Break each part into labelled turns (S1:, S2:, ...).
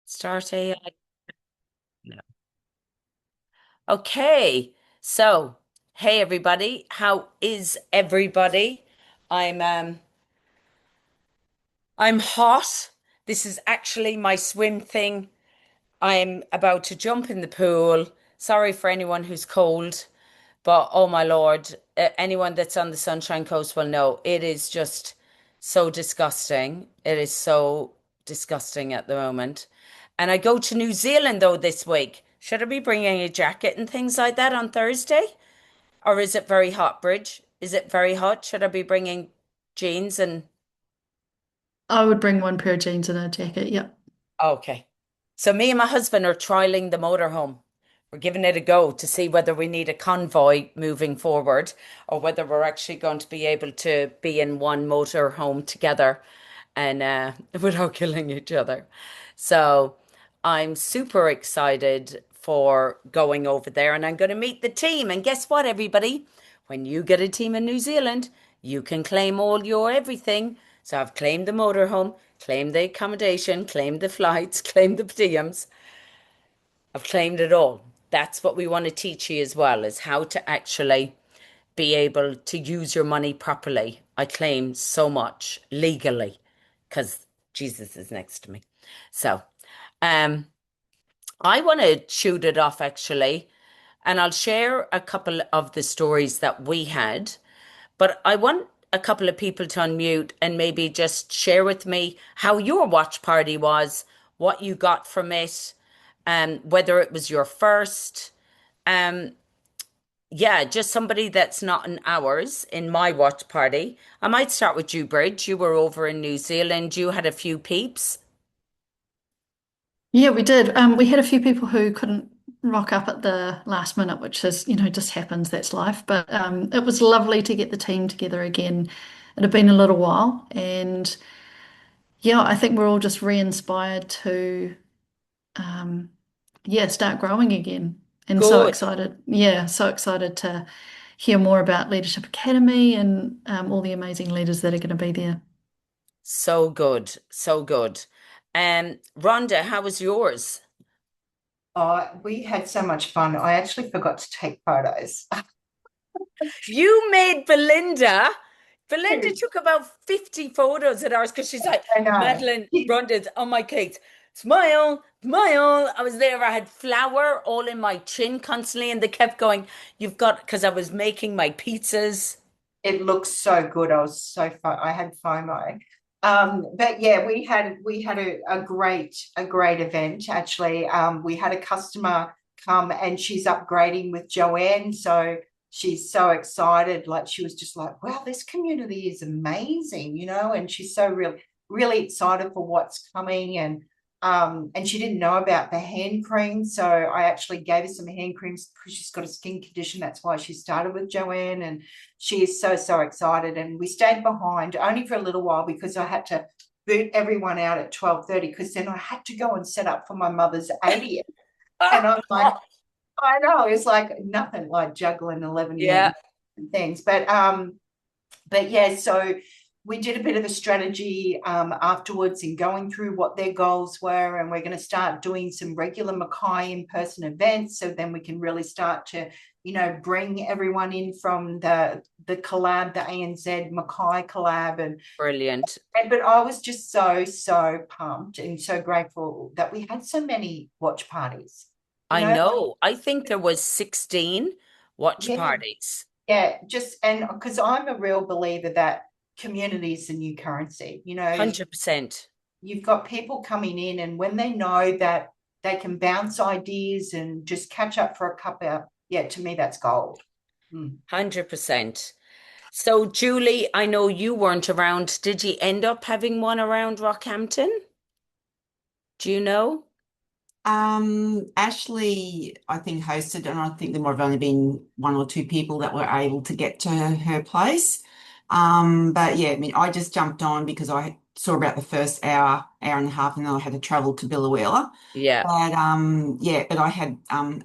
S1: Start AI. No. Okay. So, hey everybody, how is everybody? I'm um I'm hot. This is actually my swim thing. I'm about to jump in the pool. Sorry for anyone who's cold, but oh my Lord, anyone that's on the Sunshine Coast will know it is just so disgusting. It is so disgusting at the moment. And I go to New Zealand though this week. Should I be bringing a jacket and things like that on Thursday? Or is it very hot, Bridge? Is it very hot? Should I be bringing jeans and
S2: I would bring one pair of jeans and a jacket. Yep.
S1: okay. So me and my husband are trialing the motorhome. We're giving it a go to see whether we need a convoy moving forward or whether we're actually going to be able to be in one motorhome together and without killing each other. So I'm super excited for going over there and I'm going to meet the team. And guess what, everybody? When you get a team in New Zealand, you can claim all your everything. So I've claimed the motorhome, claimed the accommodation, claimed the flights, claimed the per diems. I've claimed it all. That's what we want to teach you as well, is how to actually be able to use your money properly. I claim so much legally because Jesus is next to me. So, um, I want to shoot it off actually, and I'll share a couple of the stories that we had, but I want a couple of people to unmute and maybe just share with me how your watch party was, what you got from it, whether it was your first. Um, yeah, just somebody that's not in ours in my watch party. I might start with you, Bridge. You were over in New Zealand. You had a few peeps.
S2: Yeah, we did. We had a few people who couldn't rock up at the last minute, which is, just happens. That's life. But it was lovely to get the team together again. It had been a little while, and yeah, I think we're all just re-inspired to, um, yeah, start growing again. And so
S1: Good.
S2: excited. Yeah, so excited to hear more about Leadership Academy and all the amazing leaders that are going to be there.
S1: So good. So good. Rhonda, how was yours?
S3: Oh, we had so much fun. I actually forgot to take photos.
S1: You made Belinda. Belinda took about 50 photos at ours because she's like,
S3: I know.
S1: Madeline, Rhonda's on my cake. Smile, smile. I was there. I had flour all in my chin constantly, and they kept going, you've got, because I was making my pizzas.
S3: It looks so good. I was so fun. I had FOMO. But yeah, we had a great event actually. We had a customer come and she's upgrading with Joanne, so she's so excited. Like she was just like, "Wow, this community is amazing," and she's so really excited for what's coming and she didn't know about the hand cream, so I actually gave her some hand creams because she's got a skin condition. That's why she started with Joanne, and she is so excited. And we stayed behind only for a little while because I had to boot everyone out at 12:30 because then I had to go and set up for my mother's 80th. And I'm like, I know, it's like nothing like juggling 11
S1: Yeah.
S3: things. But yeah, so we did a bit of a strategy afterwards in going through what their goals were, and we're going to start doing some regular Mackay in-person events, so then we can really start to, bring everyone in from the collab, the ANZ Mackay collab,
S1: Brilliant.
S3: but I was just so pumped and so grateful that we had so many watch parties. You
S1: I
S3: know,
S1: know. I think there was 16 watch
S3: yeah,
S1: parties.
S3: yeah, just and because I'm a real believer that community is the new currency.
S1: 100%.
S3: You've got people coming in, and when they know that they can bounce ideas and just catch up for a cup of, yeah, to me, that's gold. Mm.
S1: 100%. So, Julie, I know you weren't around. Did you end up having one around Rockhampton? Do you know?
S4: Ashley, I think, hosted, and I think there might have only been one or two people that were able to get to her place. But yeah, I mean, I just jumped on because I saw about the first hour and a half, and then I had to travel to Biloela.
S1: Yeah,
S4: But yeah, but I had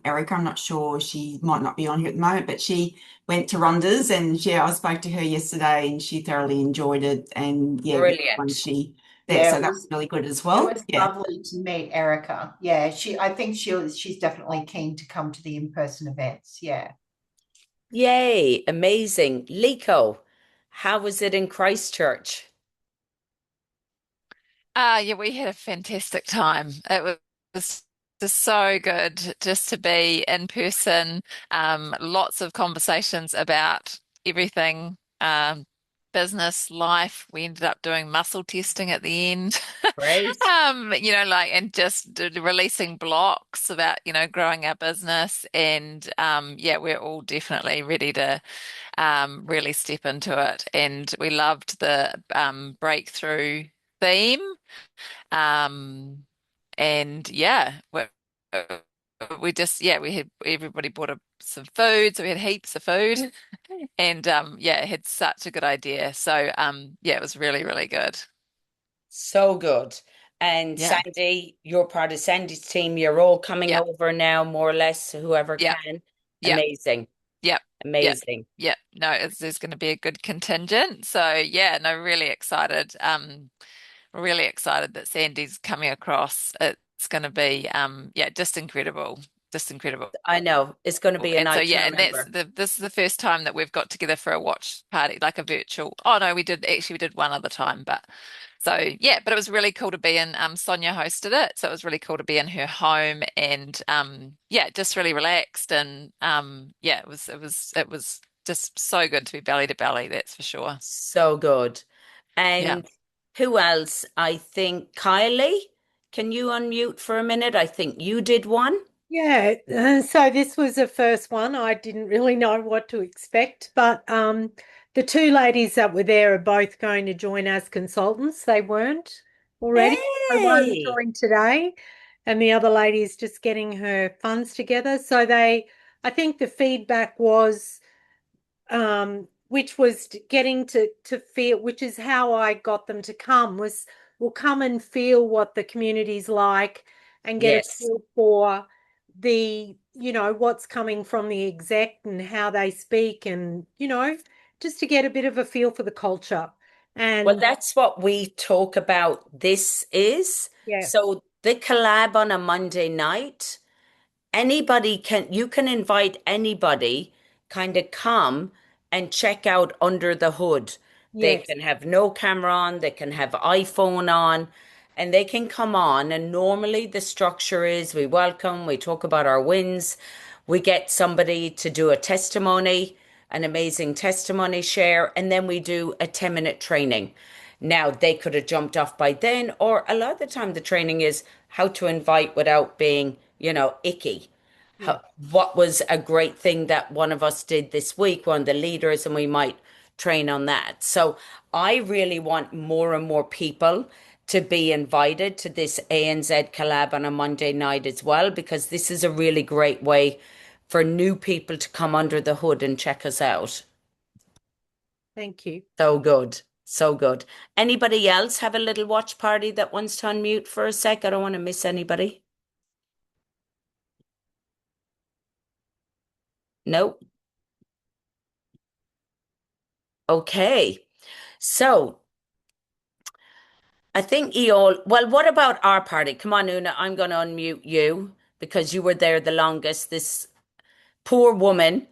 S4: Erica, I'm not sure, she might not be on here at the moment, but she went to Ronda's, and yeah, I spoke to her yesterday and she thoroughly enjoyed it. And yeah, when
S1: brilliant.
S4: she there.
S3: Yeah,
S4: So that was really good as
S3: it
S4: well.
S3: was
S4: Yeah.
S3: lovely to meet Erica. Yeah, I think she's definitely keen to come to the in-person events. Yeah.
S1: Yay, amazing. Lico, how was it in Christchurch?
S5: Yeah, we had a fantastic time. Was just so good just to be in person. Lots of conversations about everything, business, life. We ended up doing muscle testing at the end.
S1: Great.
S5: And just releasing blocks about, growing our business. And yeah, we're all definitely ready to really step into it. And we loved the breakthrough theme. Um, and yeah, we just, yeah, we had everybody bought some food, so we had heaps of food. And yeah, it had such a good idea. So yeah, it was really, really good.
S1: So good. And
S5: Yeah,
S1: Sandy, you're part of Sandy's team. You're all coming
S5: yeah,
S1: over now, more or less, whoever
S5: yeah,
S1: can.
S5: yeah,
S1: Amazing.
S5: yeah, yeah,
S1: Amazing.
S5: yeah. No, there's going to be a good contingent. So yeah, no, really excited. Really excited that Sandy's coming across. It's going to be, yeah, just incredible, just incredible.
S1: I know. It's going to be a
S5: And so
S1: night to
S5: yeah, and
S1: remember.
S5: this is the first time that we've got together for a watch party, like a virtual. Oh no, we did one other time, but so yeah, but it was really cool to be in. Sonia hosted it, so it was really cool to be in her home and yeah, just really relaxed and yeah, it was just so good to be belly to belly, that's for sure.
S1: So good.
S5: Yeah.
S1: And who else? I think Kylie, can you unmute for a minute? I think you did one.
S6: Yeah, so this was the first one. I didn't really know what to expect, but the two ladies that were there are both going to join as consultants. They weren't already. So one
S1: Hey.
S6: joined today, and the other lady is just getting her funds together. So I think the feedback was which was getting to feel, which is how I got them to come, was will come and feel what the community's like and get a
S1: Yes.
S6: feel for what's coming from the exec and how they speak and, just to get a bit of a feel for the culture.
S1: Well,
S6: And
S1: that's what we talk about. This is
S6: yeah,
S1: so the collab on a Monday night. Anybody can, you can invite anybody kind of come and check out under the hood. They
S6: yes,
S1: can have no camera on, they can have iPhone on, and they can come on. And normally the structure is we welcome, we talk about our wins, we get somebody to do a testimony, an amazing testimony share, and then we do a 10-minute training. Now, they could have jumped off by then, or a lot of the time the training is how to invite without being, icky.
S6: yeah.
S1: What was a great thing that one of us did this week, one of the leaders, and we might train on that. So I really want more and more people to be invited to this ANZ collab on a Monday night as well, because this is a really great way for new people to come under the hood and check us out.
S6: Thank you.
S1: So good. So good. Anybody else have a little watch party that wants to unmute for a sec? I don't want to miss anybody. No? Okay. So I think you all, well, what about our party? Come on, Una, I'm going to unmute you because you were there the longest. This poor woman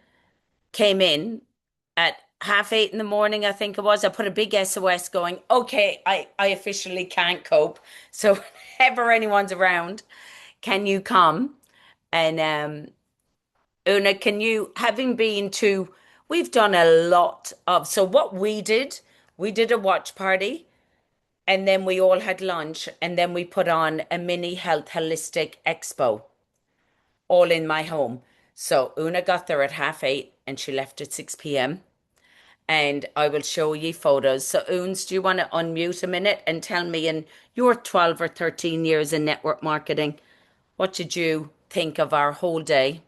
S1: came in at 8:30 in the morning, I think it was. I put a big SOS going, okay, I officially can't cope. So whenever anyone's around, can you come? And Una, can you, having been to, we've done a lot of, so what we did a watch party. And then we all had lunch, and then we put on a mini health holistic expo, all in my home. So Una got there at 8:30 and she left at 6 p.m. And I will show you photos. So, Uns, do you want to unmute a minute and tell me in your 12 or 13 years in network marketing, what did you think of our whole day?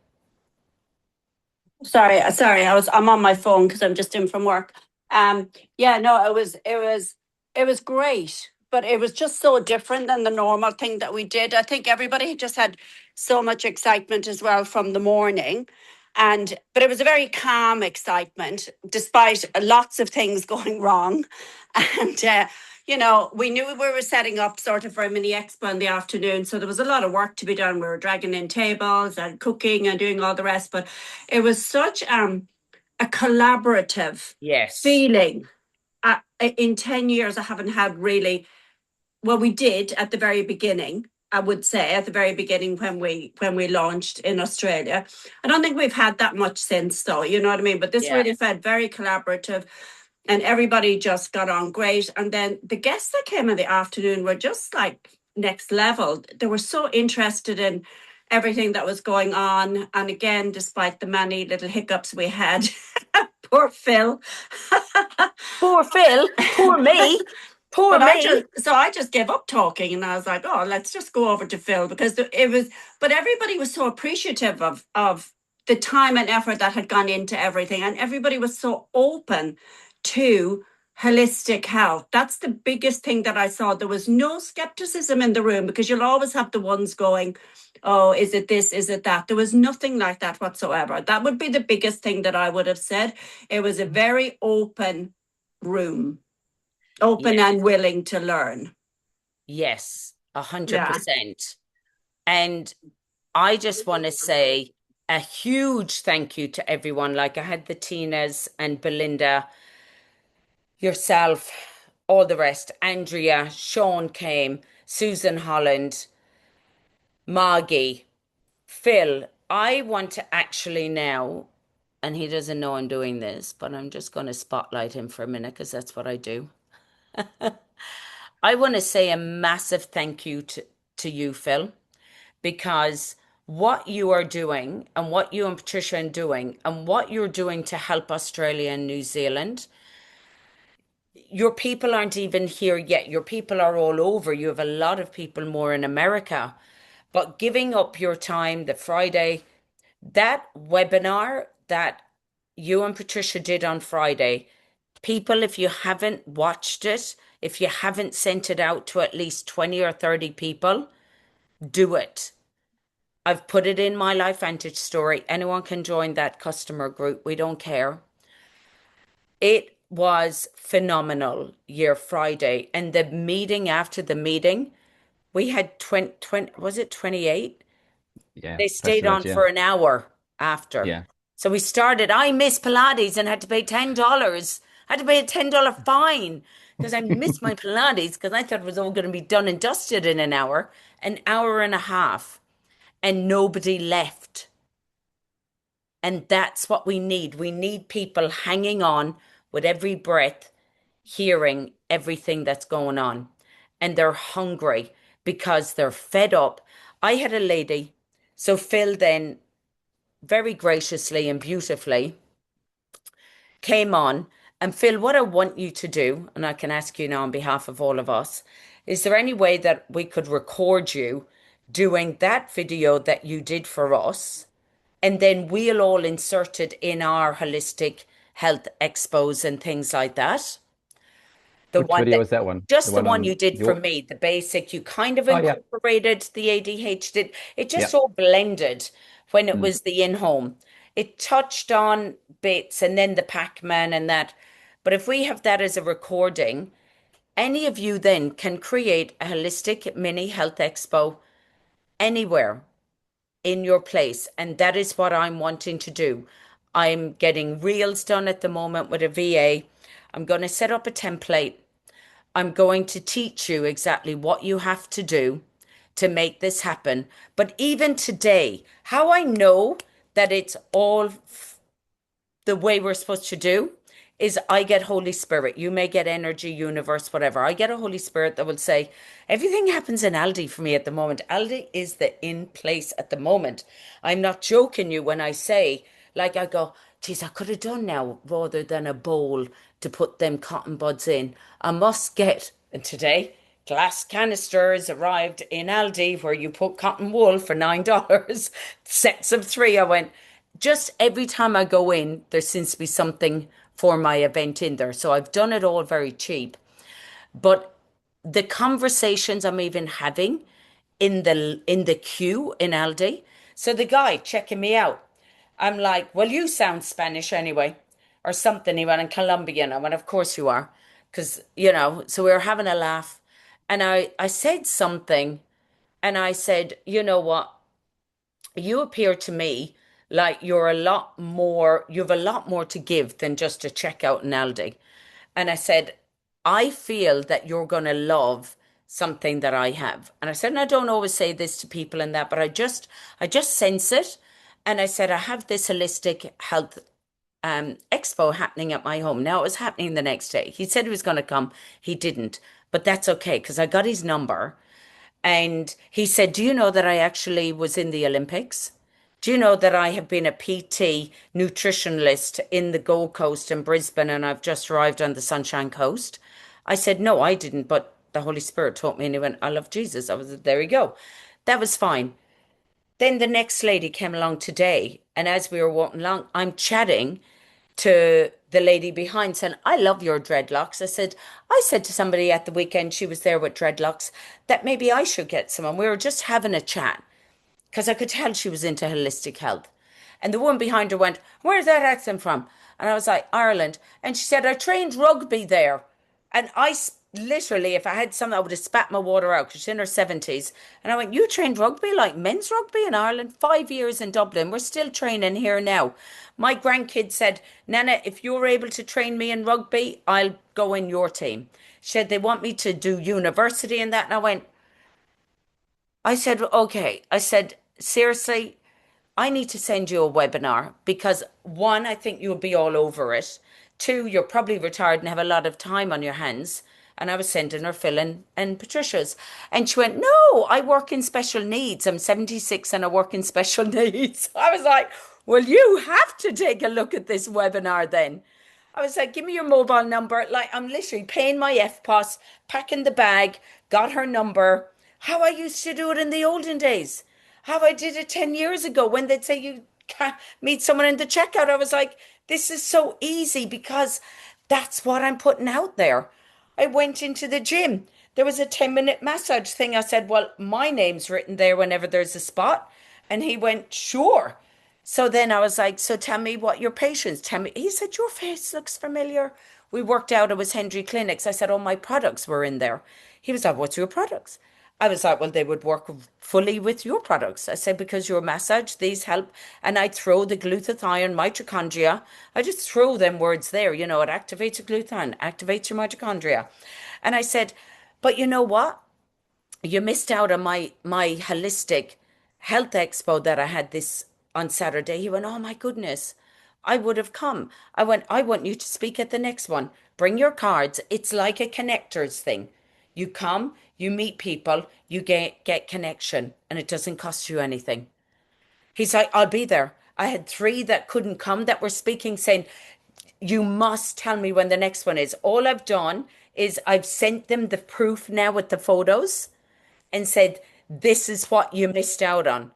S7: Sorry, I'm on my phone because I'm just in from work. Yeah, no, it was great, but it was just so different than the normal thing that we did. I think everybody just had so much excitement as well from the morning. But it was a very calm excitement, despite lots of things going wrong. And we knew we were setting up sort of for a mini expo in the afternoon. So there was a lot of work to be done. We were dragging in tables and cooking and doing all the rest. But it was such a collaborative
S1: Yes.
S7: feeling. In 10 years, I haven't had really, well, we did at the very beginning. I would say at the very beginning when we launched in Australia. I don't think we've had that much since though, you know what I mean? But this
S1: Yeah.
S7: really felt very collaborative and everybody just got on great. And then the guests that came in the afternoon were just like next level. They were so interested in everything that was going on. And again, despite the many little hiccups we had, poor Phil.
S1: Poor Phil, poor me, poor
S7: But
S1: me.
S7: I just gave up talking and I was like, oh, let's just go over to Phil because it was, but everybody was so appreciative of the time and effort that had gone into everything. And everybody was so open to holistic health. That's the biggest thing that I saw. There was no skepticism in the room because you'll always have the ones going, oh, is it this? Is it that? There was nothing like that whatsoever. That would be the biggest thing that I would have said. It was a very open room. Open
S1: Yes.
S7: and willing to learn.
S1: Yes,
S7: Yeah.
S1: 100%. And I just want to say a huge thank you to everyone. Like I had the Tinas and Belinda, yourself, all the rest, Andrea, Sean came, Susan Holland, Margie, Phil. I want to actually now, and he doesn't know I'm doing this, but I'm just going to spotlight him for a minute because that's what I do. I want to say a massive thank you to you, Phil, because what you are doing and what you and Patricia are doing and what you're doing to help Australia and New Zealand, your people aren't even here yet. Your people are all over. You have a lot of people more in America. But giving up your time, the Friday, that webinar that you and Patricia did on Friday, people, if you haven't watched it, if you haven't sent it out to at least 20 or 30 people, do it. I've put it in my Life Vantage story. Anyone can join that customer group. We don't care. It was phenomenal year Friday. And the meeting after the meeting, we had 20, was it 28?
S8: Yeah,
S1: They
S8: close
S1: stayed
S8: to that,
S1: on
S8: yeah.
S1: for an hour after.
S8: Yeah.
S1: So we started, I missed Pilates and had to pay $10. I had to pay a $10 fine because I missed my Pilates because I thought it was all going to be done and dusted in an hour and a half, and nobody left. And that's what we need. We need people hanging on with every breath, hearing everything that's going on. And they're hungry because they're fed up. I had a lady, so Phil then very graciously and beautifully came on. And Phil, what I want you to do, and I can ask you now on behalf of all of us, is there any way that we could record you doing that video that you did for us? And then we'll all insert it in our holistic health expos and things like that. The
S8: Which
S1: one
S8: video
S1: that,
S8: is that one? The
S1: just the
S8: one
S1: one you
S8: on
S1: did for
S8: your.
S1: me, the basic, you kind of
S8: Oh, yeah.
S1: incorporated the ADHD. It
S8: Yeah.
S1: just all blended when it
S8: Mm.
S1: was the in-home. It touched on bits and then the Pac-Man and that. But if we have that as a recording, any of you then can create a holistic mini health expo anywhere in your place. And that is what I'm wanting to do. I'm getting reels done at the moment with a VA. I'm going to set up a template. I'm going to teach you exactly what you have to do to make this happen. But even today, how I know that it's all the way we're supposed to do is I get Holy Spirit. You may get energy, universe, whatever. I get a Holy Spirit that will say, everything happens in Aldi for me at the moment. Aldi is the in place at the moment. I'm not joking you when I say, like I go, geez, I could have done now rather than a bowl to put them cotton buds in. I must get, and today, glass canisters arrived in Aldi where you put cotton wool for $9, sets of three. I went, just every time I go in, there seems to be something for my event in there. So I've done it all very cheap. But the conversations I'm even having in the queue in Aldi. So the guy checking me out, I'm like, well, you sound Spanish anyway, or something. He went, in Colombian. I went, of course you are. because, so we were having a laugh. And I said something, and I said, you know what? You appear to me like you have a lot more to give than just a checkout in Aldi. And I said, I feel that you're going to love something that I have. And I said, and I don't always say this to people and that, but I just sense it. And I said, I have this holistic health expo happening at my home. Now it was happening the next day. He said he was going to come. He didn't, but that's okay because I got his number. And he said, do you know that I actually was in the Olympics? Do you know that I have been a PT nutritionalist in the Gold Coast and Brisbane, and I've just arrived on the Sunshine Coast? I said, no, I didn't, but the Holy Spirit taught me, and he went, I love Jesus. I was, there you go. That was fine. Then the next lady came along today, and as we were walking along, I'm chatting to the lady behind saying, I love your dreadlocks. I said to somebody at the weekend, she was there with dreadlocks, that maybe I should get some. And we were just having a chat because I could tell she was into holistic health. And the woman behind her went, where's that accent from? And I was like, Ireland. And she said, I trained rugby there. And literally, if I had something, I would have spat my water out because she's in her 70s. And I went, you trained rugby, like men's rugby in Ireland? 5 years in Dublin. We're still training here now. My grandkids said, Nana, if you're able to train me in rugby, I'll go in your team. She said, they want me to do university and that. And I said, okay. I said, seriously, I need to send you a webinar because one, I think you'll be all over it. Two, you're probably retired and have a lot of time on your hands. And I was sending her Phil and Patricia's. And she went, no, I work in special needs. I'm 76 and I work in special needs. I was like, well, you have to take a look at this webinar then. I was like, give me your mobile number. Like, I'm literally paying my FPOS, packing the bag, got her number. How I used to do it in the olden days. How I did it 10 years ago when they'd say you can't meet someone in the checkout. I was like, this is so easy because that's what I'm putting out there. I went into the gym. There was a 10-minute massage thing. I said, well, my name's written there whenever there's a spot. And he went, sure. So then I was like, so tell me what your patients tell me. He said, your face looks familiar. We worked out it was Hendry Clinics. I said, oh, my products were in there. He was like, what's your products? I was like, well, they would work fully with your products. I said, because your massage, these help. And I throw the glutathione, mitochondria. I just throw them words there. It activates your glutathione, activates your mitochondria. And I said, but you know what? You missed out on my holistic health expo that I had this on Saturday. He went, oh my goodness, I would have come. I went, I want you to speak at the next one. Bring your cards. It's like a connectors thing. You come, you meet people, you get connection, and it doesn't cost you anything. He's like, I'll be there. I had three that couldn't come that were speaking, saying, you must tell me when the next one is. All I've done is I've sent them the proof now with the photos and said, this is what you missed out on.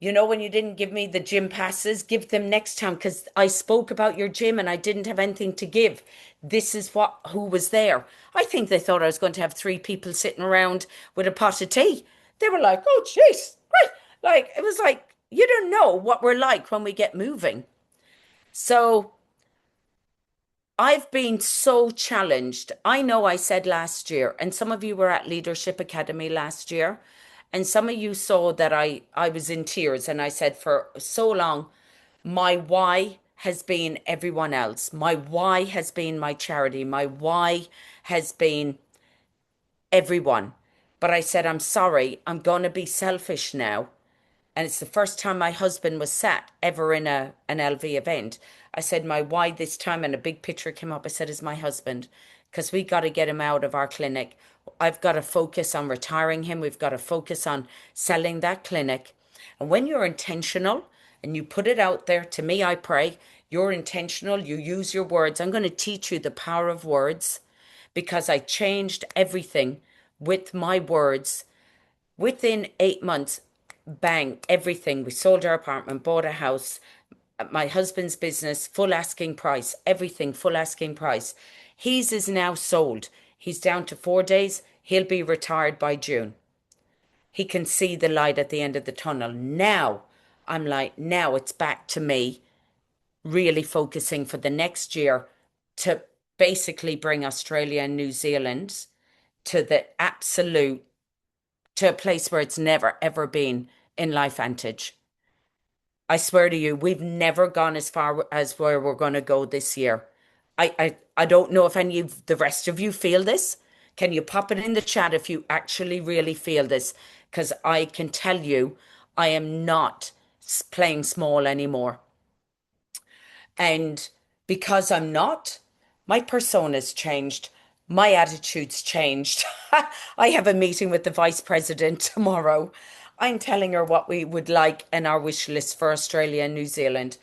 S1: When you didn't give me the gym passes, give them next time because I spoke about your gym and I didn't have anything to give. This is who was there. I think they thought I was going to have three people sitting around with a pot of tea. They were like, oh, jeez. Right. Like, it was like, you don't know what we're like when we get moving. So I've been so challenged. I know I said last year, and some of you were at Leadership Academy last year, and some of you saw that I was in tears, and I said for so long, my why has been everyone else. My why has been my charity. My why has been everyone. But I said, I'm sorry, I'm going to be selfish now. And it's the first time my husband was sat ever in an LV event. I said, my why this time, and a big picture came up. I said, is my husband, because we got to get him out of our clinic. I've got to focus on retiring him. We've got to focus on selling that clinic. And when you're intentional and you put it out there, to me, I pray, you're intentional, you use your words. I'm going to teach you the power of words because I changed everything with my words. Within 8 months, bang, everything. We sold our apartment, bought a house, my husband's business, full asking price, everything, full asking price. His is now sold. He's down to 4 days. He'll be retired by June. He can see the light at the end of the tunnel. Now, I'm like, now it's back to me really focusing for the next year to basically bring Australia and New Zealand to the absolute, to a place where it's never ever been in LifeVantage. I swear to you, we've never gone as far as where we're going to go this year. I don't know if any of the rest of you feel this. Can you pop it in the chat if you actually really feel this? Because I can tell you, I am not playing small anymore. And because I'm not, my persona's changed. My attitude's changed. I have a meeting with the vice president tomorrow. I'm telling her what we would like in our wish list for Australia and New Zealand.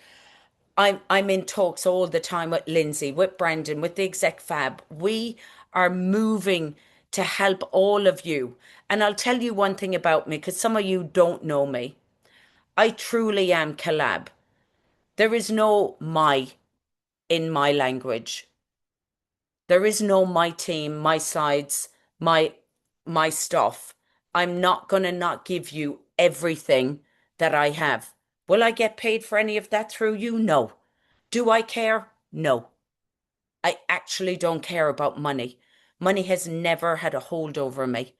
S1: I'm in talks all the time with Lindsay, with Brandon, with the exec fab. We are moving to help all of you. And I'll tell you one thing about me, because some of you don't know me. I truly am collab. There is no my in my language. There is no my team, my sides, my stuff. I'm not gonna not give you everything that I have. Will I get paid for any of that through you? No. Do I care? No. I actually don't care about money. Money has never had a hold over me.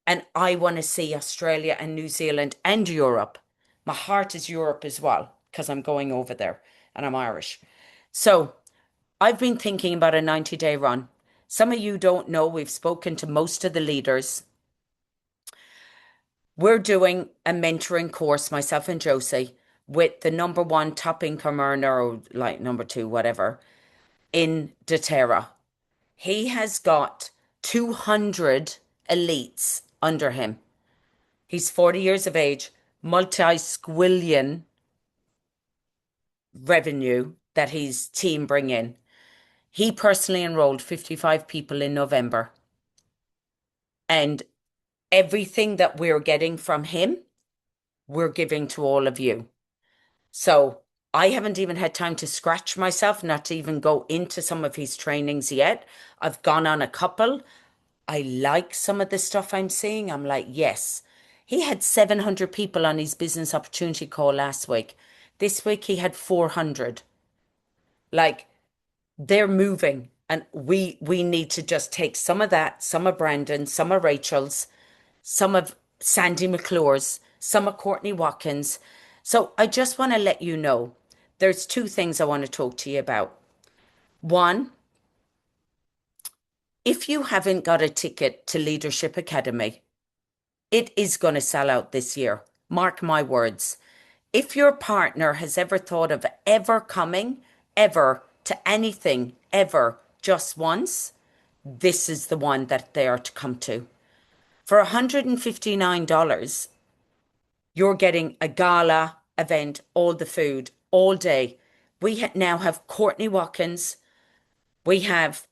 S1: And I want to see Australia and New Zealand and Europe. My heart is Europe as well, because I'm going over there and I'm Irish. So I've been thinking about a 90-day run. Some of you don't know, we've spoken to most of the leaders. We're doing a mentoring course, myself and Josie, with the number one top income earner, or like number two, whatever, in doTERRA. He has got 200 elites under him. He's 40 years of age, multi-squillion revenue that his team bring in. He personally enrolled 55 people in November. And everything that we're getting from him, we're giving to all of you. So I haven't even had time to scratch myself, not to even go into some of his trainings yet. I've gone on a couple. I like some of the stuff I'm seeing. I'm like, yes. He had 700 people on his business opportunity call last week. This week he had 400. Like, they're moving, and we need to just take some of that, some of Brandon, some of Rachel's, some of Sandy McClure's, some of Courtney Watkins. So I just want to let you know there's two things I want to talk to you about. One, if you haven't got a ticket to Leadership Academy, it is going to sell out this year. Mark my words. If your partner has ever thought of ever coming, ever, to anything, ever, just once, this is the one that they are to come to. For $159, you're getting a gala event, all the food, all day. We now have Courtney Watkins. We have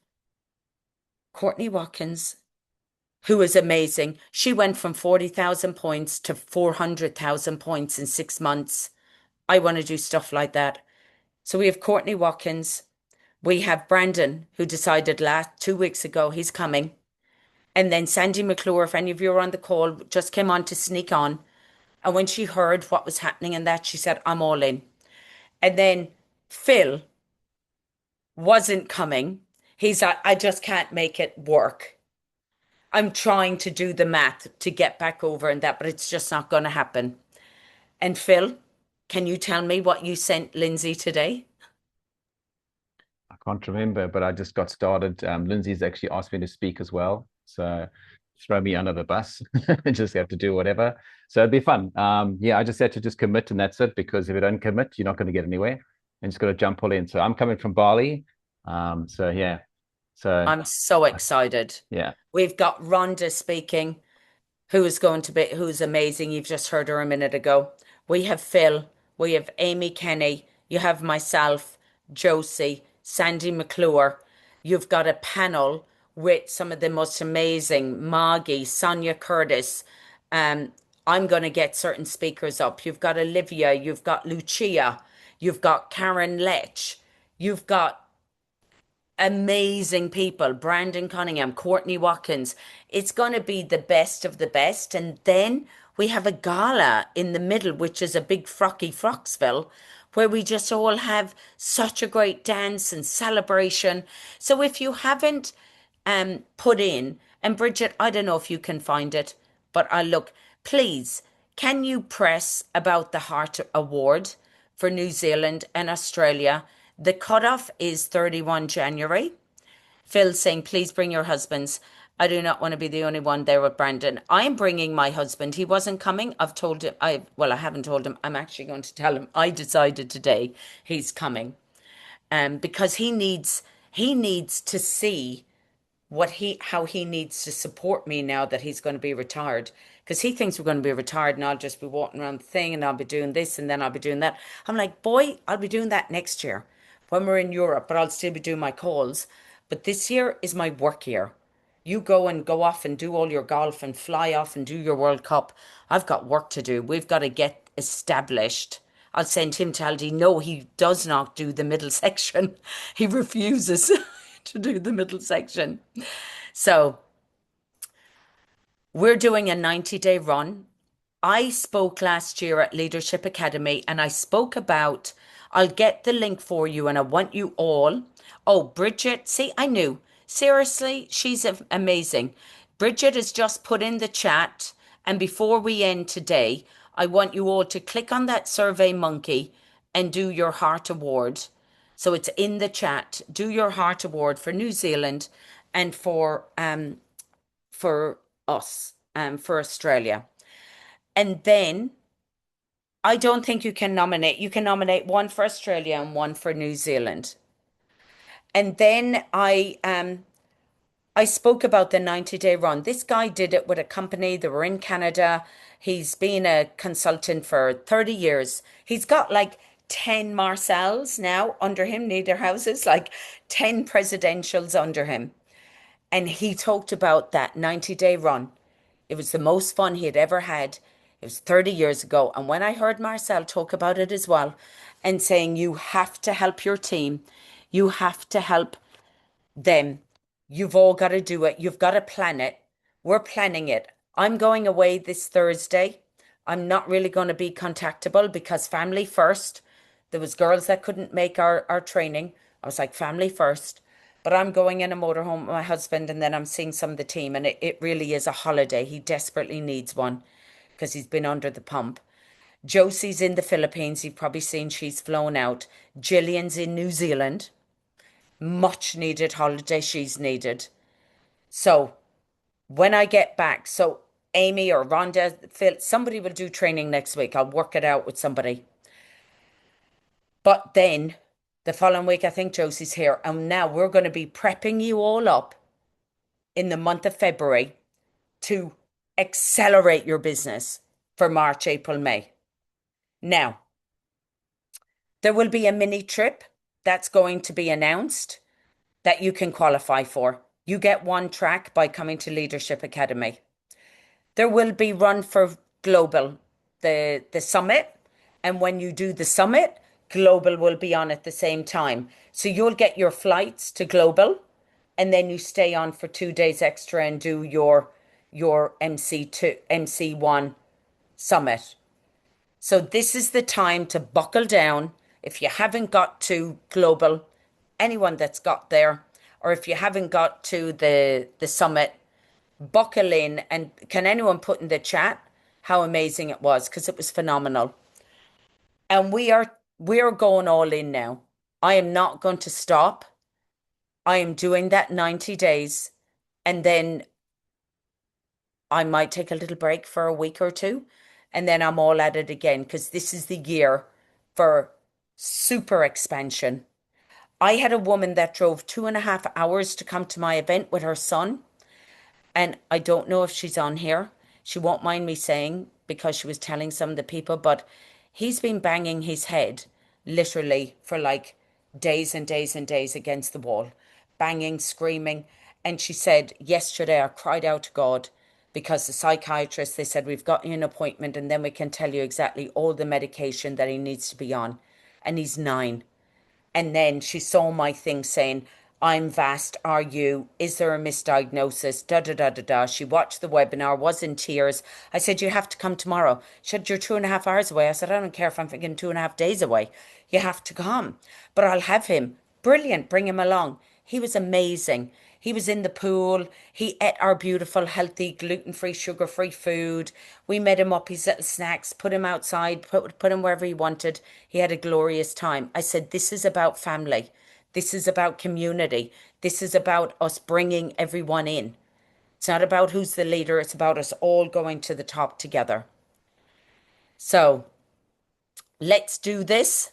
S1: Courtney Watkins, who is amazing. She went from 40,000 points to 400,000 points in 6 months. I want to do stuff like that. So we have Courtney Watkins. We have Brandon, who decided 2 weeks ago he's coming. And then Sandy McClure, if any of you are on the call, just came on to sneak on. And when she heard what was happening and that, she said, I'm all in. And then Phil wasn't coming. He's like, I just can't make it work. I'm trying to do the math to get back over and that, but it's just not going to happen. And Phil, can you tell me what you sent Lindsay today?
S8: I can't remember, but I just got started. Lindsay's actually asked me to speak as well. So throw me under the bus. Just have to do whatever. So it'd be fun. Yeah, I just had to just commit and that's it, because if you don't commit, you're not going to get anywhere. And just got to jump all in. So I'm coming from Bali. So yeah. So
S1: I'm so excited.
S8: Yeah.
S1: We've got Rhonda speaking, who's amazing. You've just heard her a minute ago. We have Phil, we have Amy Kenny, you have myself, Josie, Sandy McClure. You've got a panel with some of the most amazing, Maggie, Sonia Curtis. I'm going to get certain speakers up. You've got Olivia, you've got Lucia, you've got Karen Lech, you've got amazing people, Brandon Cunningham, Courtney Watkins. It's going to be the best of the best. And then we have a gala in the middle, which is a big frocky Froxville, where we just all have such a great dance and celebration. So if you haven't put in, and Bridget, I don't know if you can find it, but I look, please, can you press about the Heart Award for New Zealand and Australia? The cutoff is 31 January. Phil saying, please bring your husbands. I do not want to be the only one there with Brandon. I'm bringing my husband. He wasn't coming. I've told him, well, I haven't told him. I'm actually going to tell him. I decided today he's coming. Because he needs to see how he needs to support me now that he's going to be retired, because he thinks we're going to be retired and I'll just be walking around the thing and I'll be doing this and then I'll be doing that. I'm like, boy, I'll be doing that next year when we're in Europe, but I'll still be doing my calls. But this year is my work year. You go off and do all your golf and fly off and do your World Cup. I've got work to do. We've got to get established. I'll send him to Aldi. No, he does not do the middle section. He refuses to do the middle section. So we're doing a 90-day run. I spoke last year at Leadership Academy and I spoke about, I'll get the link for you and I want you all. Oh, Bridget, see, I knew. Seriously, she's amazing. Bridget has just put in the chat, and before we end today, I want you all to click on that Survey Monkey and do your Heart Award. So it's in the chat. Do your Heart Award for New Zealand and for us, for Australia. And then I don't think you can nominate. You can nominate one for Australia and one for New Zealand. And then I spoke about the 90-day run. This guy did it with a company. They were in Canada. He's been a consultant for 30 years. He's got like 10 Marcells now under him, neither houses, like 10 presidentials under him. And he talked about that 90-day run. It was the most fun he had ever had. It was 30 years ago. And when I heard Marcel talk about it as well, and saying you have to help your team, you have to help them. You've all got to do it. You've got to plan it. We're planning it. I'm going away this Thursday. I'm not really going to be contactable because family first. There was girls that couldn't make our training. I was like, family first. But I'm going in a motorhome with my husband and then I'm seeing some of the team, and it really is a holiday. He desperately needs one because he's been under the pump. Josie's in the Philippines. You've probably seen she's flown out. Gillian's in New Zealand. Much needed holiday she's needed. So when I get back, so Amy or Rhonda, Phil, somebody will do training next week. I'll work it out with somebody. But then the following week, I think Josie's here. And now we're going to be prepping you all up in the month of February to accelerate your business for March, April, May. Now, there will be a mini trip that's going to be announced that you can qualify for. You get one track by coming to Leadership Academy. There will be Run for Global, the summit. And when you do the summit, Global will be on at the same time. So you'll get your flights to Global and then you stay on for 2 days extra and do your MC1 summit. So this is the time to buckle down. If you haven't got to Global, anyone that's got there, or if you haven't got to the summit, buckle in. And can anyone put in the chat how amazing it was? Because it was phenomenal. And we are going all in now. I am not going to stop. I am doing that 90 days and then I might take a little break for a week or two and then I'm all at it again because this is the year for super expansion. I had a woman that drove 2.5 hours to come to my event with her son. And I don't know if she's on here. She won't mind me saying because she was telling some of the people, but he's been banging his head literally for like days and days and days against the wall, banging, screaming. And she said, yesterday I cried out to God because the psychiatrist, they said, we've got you an appointment and then we can tell you exactly all the medication that he needs to be on. And he's 9. And then she saw my thing saying, I'm vast. Are you? Is there a misdiagnosis? Da da da da da. She watched the webinar, was in tears. I said, you have to come tomorrow. She said, you're 2.5 hours away. I said, I don't care if I'm thinking 2.5 days away. You have to come. But I'll have him. Brilliant. Bring him along. He was amazing. He was in the pool. He ate our beautiful, healthy, gluten-free, sugar-free food. We made him up his little snacks, put him outside, put him wherever he wanted. He had a glorious time. I said, this is about family. This is about community. This is about us bringing everyone in. It's not about who's the leader. It's about us all going to the top together. So let's do this.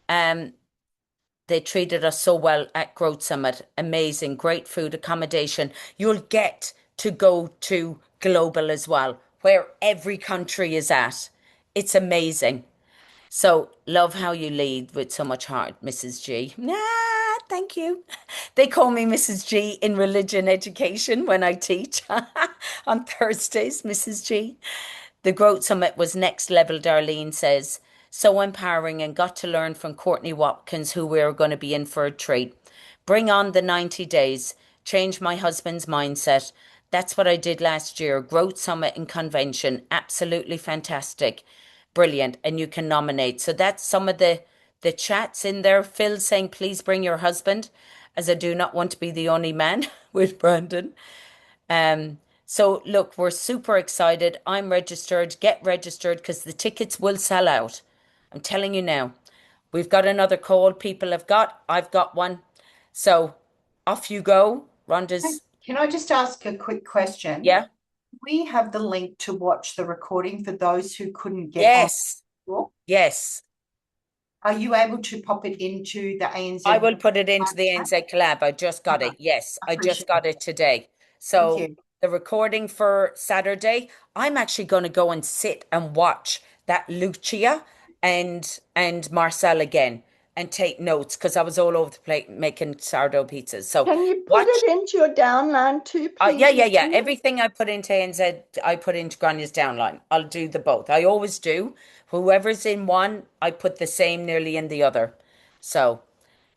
S1: They treated us so well at Growth Summit. Amazing, great food, accommodation. You'll get to go to global as well, where every country is at. It's amazing. So, love how you lead with so much heart, Mrs. G. Thank you. They call me Mrs. G in religion education when I teach on Thursdays, Mrs. G. The Growth Summit was next level, Darlene says. So empowering, and got to learn from Courtney Watkins, who we're going to be in for a treat. Bring on the 90 days. Change my husband's mindset. That's what I did last year. Growth Summit and Convention. Absolutely fantastic. Brilliant. And you can nominate. So that's some of the chats in there. Phil saying, please bring your husband, as I do not want to be the only man with Brandon. So look, we're super excited. I'm registered. Get registered because the tickets will sell out. I'm telling you now. We've got another call people have got. I've got one. So off you go. Rhonda's,
S3: Can I just ask a quick question?
S1: yeah.
S3: We have the link to watch the recording for those who couldn't get
S1: Yes.
S3: on.
S1: Yes.
S3: Are you able to pop it into the ANZ?
S1: I will put it into the ANZ Collab. I just got it. Yes, I just got it today.
S3: Thank
S1: So
S3: you.
S1: the recording for Saturday, I'm actually going to go and sit and watch that Lucia and Marcel again and take notes because I was all over the place making sourdough pizzas. So
S9: Can you put
S1: watch.
S9: it into your downline too, please?
S1: Yeah. Everything I put into ANZ, I put into Graine's downline. I'll do the both. I always do. Whoever's in one, I put the same nearly in the other. So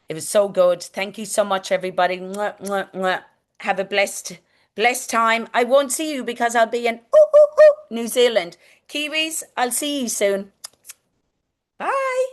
S1: it was so good. Thank you so much, everybody. Mwah, mwah, mwah. Have a blessed time. I won't see you because I'll be in New Zealand. Kiwis, I'll see you soon. Bye.